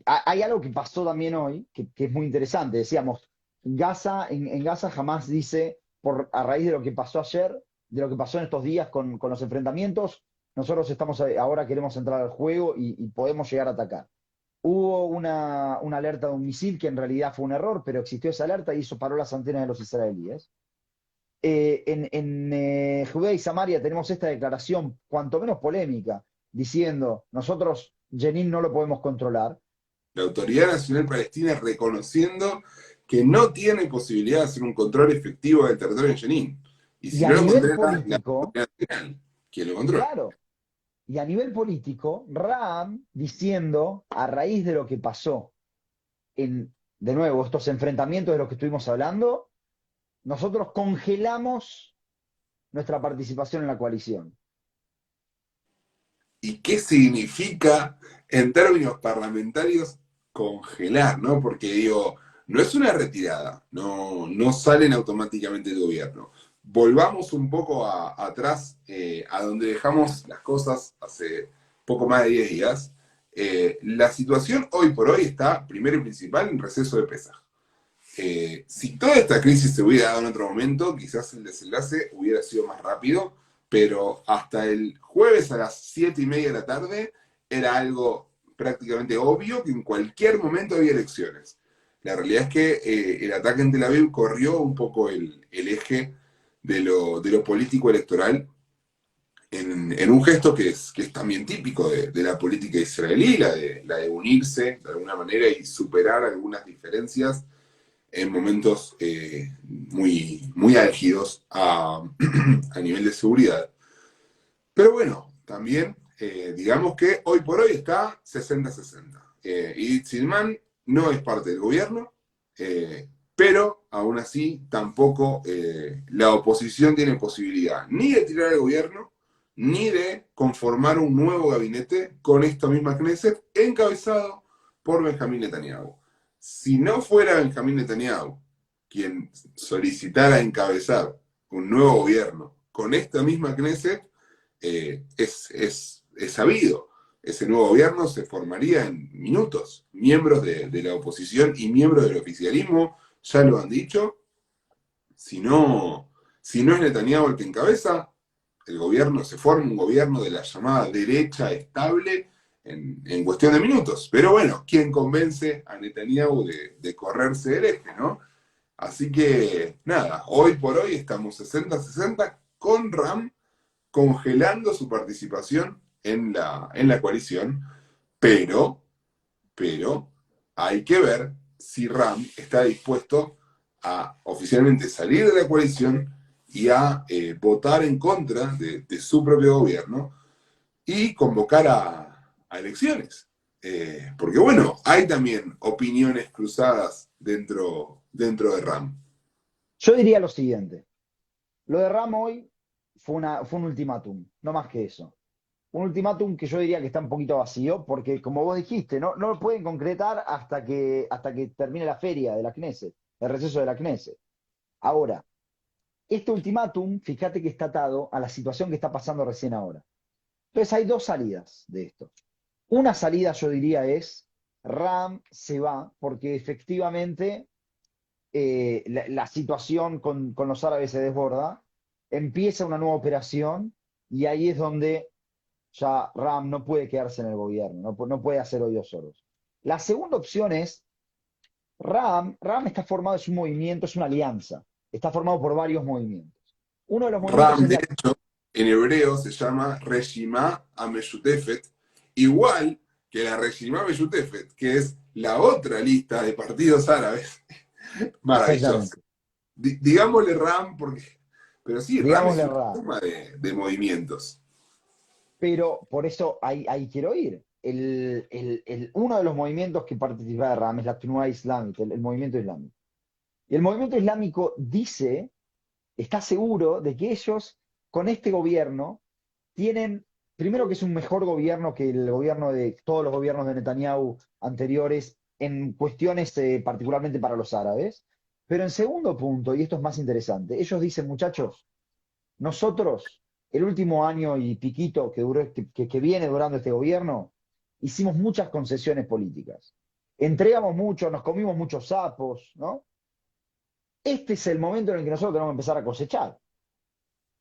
Hay algo que pasó también hoy, que es muy interesante. Decíamos, en Gaza jamás dice, a raíz de lo que pasó ayer, de lo que pasó en estos días con los enfrentamientos, nosotros ahora queremos entrar al juego y podemos llegar a atacar. Hubo una alerta de un misil que en realidad fue un error, pero existió esa alerta y eso paró las antenas de los israelíes. En Judea y Samaria tenemos esta declaración, cuanto menos polémica, diciendo, nosotros Jenin no lo podemos controlar. La Autoridad Nacional Palestina reconociendo que no tiene posibilidad de hacer un control efectivo del territorio en Jenin. Y Y si a no lo nivel controla la político, Autoridad Nacional, ¿quién lo controla? claro, y a nivel político, Ram diciendo, a raíz de lo que pasó de nuevo, estos enfrentamientos de los que estuvimos hablando, nosotros congelamos nuestra participación en la coalición. ¿Y qué significa en términos parlamentarios congelar, ¿no? Porque digo, no es una retirada, no salen automáticamente del gobierno. Volvamos un poco atrás, a donde dejamos las cosas hace poco más de 10 días. La situación hoy por hoy está, primero y principal, en receso de Pesaj. Si toda esta crisis se hubiera dado en otro momento, quizás el desenlace hubiera sido más rápido, pero hasta el jueves a las 7:30 de la tarde era algo prácticamente obvio que en cualquier momento había elecciones. La realidad es que el ataque en Tel Aviv corrió un poco el eje de lo político electoral en un gesto que es también típico de la política israelí, la de unirse de alguna manera y superar algunas diferencias en momentos muy, muy álgidos a nivel de seguridad. Pero bueno, también digamos que hoy por hoy está 60-60. Y Silman no es parte del gobierno, pero aún así tampoco la oposición tiene posibilidad ni de tirar al gobierno, ni de conformar un nuevo gabinete con esta misma Knesset encabezado por Benjamín Netanyahu. Si no fuera Benjamín Netanyahu quien solicitara encabezar un nuevo gobierno con esta misma Knesset, es sabido. Ese nuevo gobierno se formaría en minutos. Miembros de la oposición y miembros del oficialismo ya lo han dicho. Si no es Netanyahu el que encabeza, el gobierno se forma un gobierno de la llamada derecha estable en cuestión de minutos. Pero bueno, ¿quién convence a Netanyahu de correrse del eje, no? Así que nada, hoy por hoy estamos 60-60 con Ram congelando su participación en la coalición, pero, pero hay que ver si Ram está dispuesto a oficialmente salir de la coalición y a votar en contra de su propio gobierno y convocar a elecciones. Porque bueno, hay también opiniones cruzadas dentro de RAM. Yo diría lo siguiente, lo de Ram hoy fue un ultimátum, no más que eso. Un ultimátum que yo diría que está un poquito vacío, porque como vos dijiste, no lo pueden concretar hasta que termine la feria de la Knesset, el receso de la Knesset. Ahora, este ultimátum, fíjate que está atado a la situación que está pasando recién ahora. Entonces hay dos salidas de esto. Una salida, yo diría, es Ram se va porque efectivamente la situación con los árabes se desborda, empieza una nueva operación y ahí es donde ya Ram no puede quedarse en el gobierno, no puede hacer oídos sordos. La segunda opción es Ram está formado, es un movimiento, es una alianza, está formado por varios movimientos. Uno de los movimientos RAM, es de la... hecho, en hebreo se llama Reshimá Ameshutefet, igual que la Reshimá Ameshutefet, que es la otra lista de partidos árabes. Maravilloso. Exactamente, Digámosle RAM, pero sí, RAM es digámosle una Ram. suma de movimientos. Pero por eso ahí quiero ir. Uno de los movimientos que participa de RAM es la Tnuá Islámica, el movimiento islámico. Y el movimiento islámico dice, está seguro de que ellos, con este gobierno, tienen, primero que es un mejor gobierno que el gobierno de todos los gobiernos de Netanyahu anteriores en cuestiones particularmente para los árabes. Pero en segundo punto, y esto es más interesante, ellos dicen, muchachos, nosotros, el último año y piquito que, duró, que viene durando este gobierno, hicimos muchas concesiones políticas. Entregamos mucho, nos comimos muchos sapos, ¿no? Este es el momento en el que nosotros tenemos que empezar a cosechar.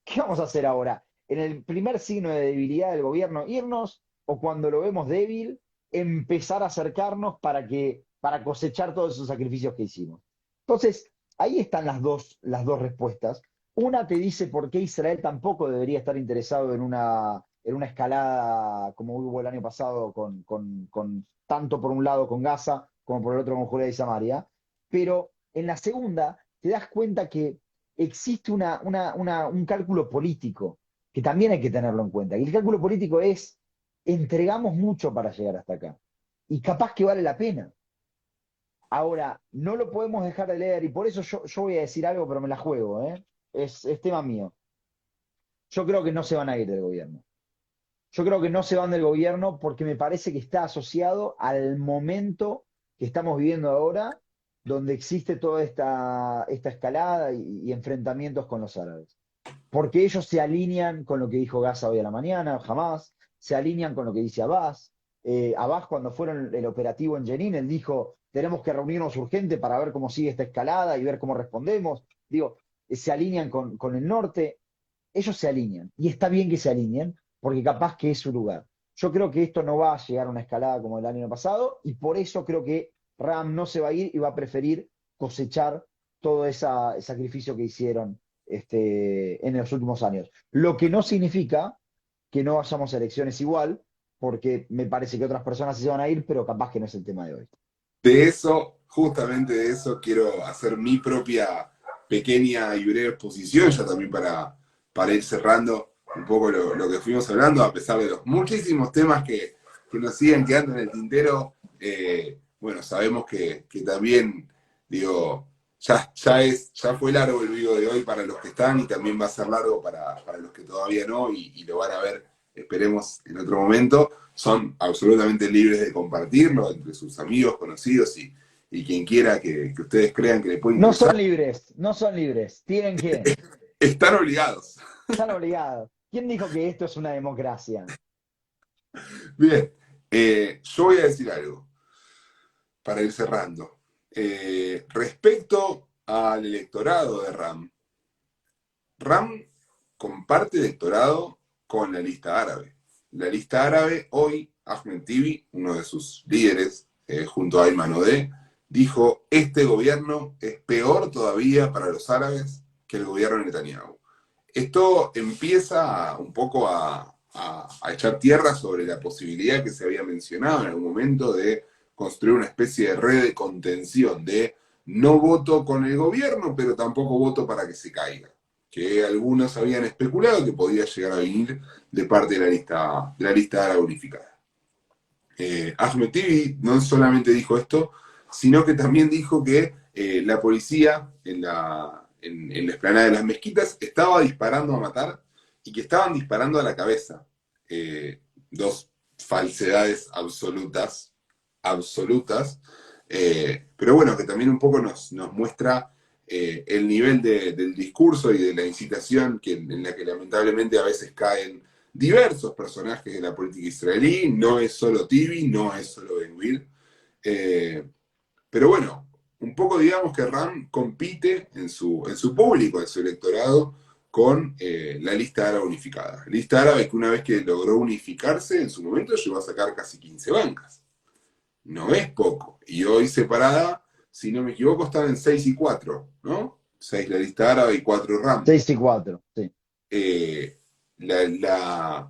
¿Qué vamos a hacer ahora? En el primer signo de debilidad del gobierno, irnos, o cuando lo vemos débil, empezar a acercarnos para cosechar todos esos sacrificios que hicimos. Entonces, ahí están las dos respuestas. Una te dice por qué Israel tampoco debería estar interesado en una escalada como hubo el año pasado, tanto por un lado con Gaza como por el otro con Judea y Samaria. Pero en la segunda te das cuenta que existe un cálculo político que también hay que tenerlo en cuenta. Y el cálculo político es, entregamos mucho para llegar hasta acá. Y capaz que vale la pena. Ahora, no lo podemos dejar de leer y por eso yo voy a decir algo, pero me la juego, ¿eh? Es tema mío. Yo creo que no se van a ir del gobierno. Yo creo que no se van del gobierno porque me parece que está asociado al momento que estamos viviendo ahora, donde existe toda esta escalada y enfrentamientos con los árabes. Porque ellos se alinean con lo que dijo Gaza hoy a la mañana, jamás, se alinean con lo que dice Abbas. Abbas, cuando fueron el operativo en Jenin, él dijo, tenemos que reunirnos urgente para ver cómo sigue esta escalada y ver cómo respondemos. Digo, se alinean con el norte, ellos se alinean, y está bien que se alineen, porque capaz que es su lugar. Yo creo que esto no va a llegar a una escalada como el año pasado, y por eso creo que Ram no se va a ir y va a preferir cosechar todo ese sacrificio que hicieron en los últimos años. Lo que no significa que no vayamos a elecciones igual, porque me parece que otras personas se van a ir, pero capaz que no es el tema de hoy. De eso, justamente de eso, quiero hacer mi propia pequeña y breve exposición, ya también para ir cerrando un poco lo que fuimos hablando, a pesar de los muchísimos temas que nos siguen quedando en el tintero. Bueno, sabemos que también, digo, ya fue largo el video de hoy para los que están y también va a ser largo para los que todavía no y lo van a ver, esperemos, en otro momento. Son absolutamente libres de compartirlo entre sus amigos, conocidos y quien quiera que ustedes crean que le puede No interesar. son libres, no son libres, tienen que, Están obligados. están obligados. ¿Quién dijo que esto es una democracia? Bien, yo voy a decir algo para ir cerrando. Respecto al electorado de RAM, RAM comparte electorado con la lista árabe. La lista árabe, hoy, Ahmed Tibi, uno de sus líderes, junto a Ayman Odeh, dijo, este gobierno es peor todavía para los árabes que el gobierno de Netanyahu. Esto empieza un poco a echar tierra sobre la posibilidad que se había mencionado en algún momento de construir una especie de red de contención, de no voto con el gobierno, pero tampoco voto para que se caiga, que algunos habían especulado que podía llegar a venir de parte de la lista árabe unificada. Ahmed Tibi no solamente dijo esto, sino que también dijo que la policía en la explanada de las mezquitas estaba disparando a matar y que estaban disparando a la cabeza. Dos falsedades absolutas, absolutas, pero bueno, que también un poco nos muestra el nivel del discurso y de la incitación en la que lamentablemente a veces caen diversos personajes de la política israelí, no es solo Tibi, no es solo Ben-Gvir, pero bueno, un poco digamos que Ram compite en su público, en su electorado, con la lista árabe unificada. Lista árabe que una vez que logró unificarse, en su momento llegó a sacar casi 15 bancas. No es poco. Y hoy separada, si no me equivoco, están en 6 y 4, ¿no? 6 la lista árabe y 4 Ram. 6 y 4, sí. Eh, la,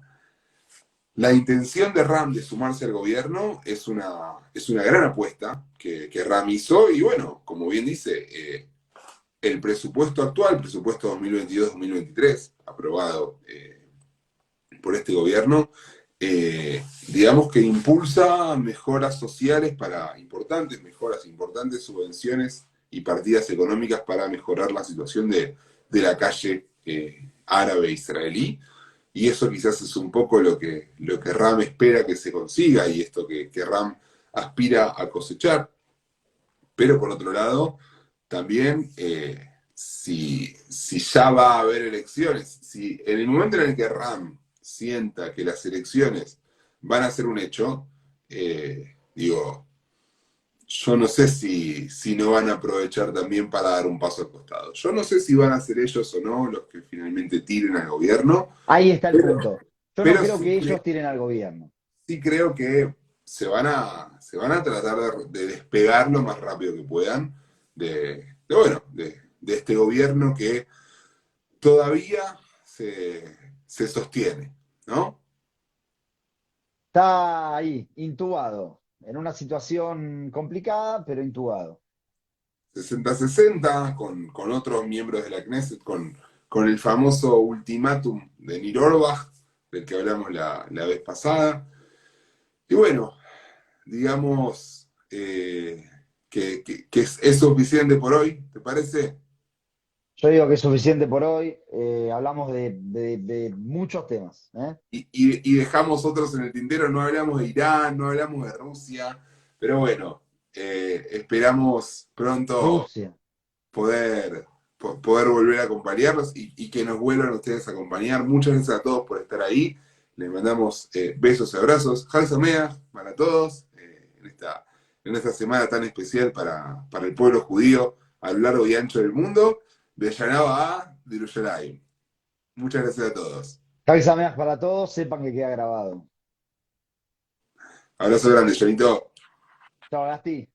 la intención de Ram de sumarse al gobierno es una gran apuesta que Ram hizo y bueno, como bien dice, el presupuesto actual, el presupuesto 2022-2023, aprobado por este gobierno, digamos que impulsa mejoras sociales importantes subvenciones y partidas económicas para mejorar la situación de la calle árabe israelí. Y eso quizás es un poco lo que Ram espera que se consiga y esto que Ram aspira a cosechar. Pero por otro lado, también si ya va a haber elecciones, si en el momento en el que Ram sienta que las elecciones van a ser un hecho, digo, yo no sé si no van a aprovechar también para dar un paso al costado. Yo no sé si van a ser ellos o no los que finalmente tiren al gobierno, Ahí está el pero, punto. Yo no pero creo que ellos tiren al gobierno. sí creo que se van a tratar de despegar lo más rápido que puedan bueno, de este gobierno que todavía se sostiene, ¿no? Está ahí, intubado, en una situación complicada, pero intubado. 60-60 con otros miembros de la Knesset, con el famoso ultimátum de Nir Orbach, del que hablamos la vez pasada. Y bueno, digamos que es suficiente por hoy, ¿te parece? Yo digo que es suficiente por hoy. Hablamos de muchos temas, ¿eh? Y dejamos otros en el tintero, no hablamos de Irán, no hablamos de Rusia, pero bueno, esperamos pronto Rusia. poder, poder volver a acompañarlos y que nos vuelvan ustedes a acompañar. Muchas gracias a todos por estar ahí. Les mandamos besos y abrazos. Halsamea para todos en esta semana tan especial para el pueblo judío a lo largo y ancho del mundo, de Yanaba a Yerushalayim. Muchas gracias a todos. Cabeza para todos, sepan que queda grabado. Abrazo grande, Janito. Chao, Gasti.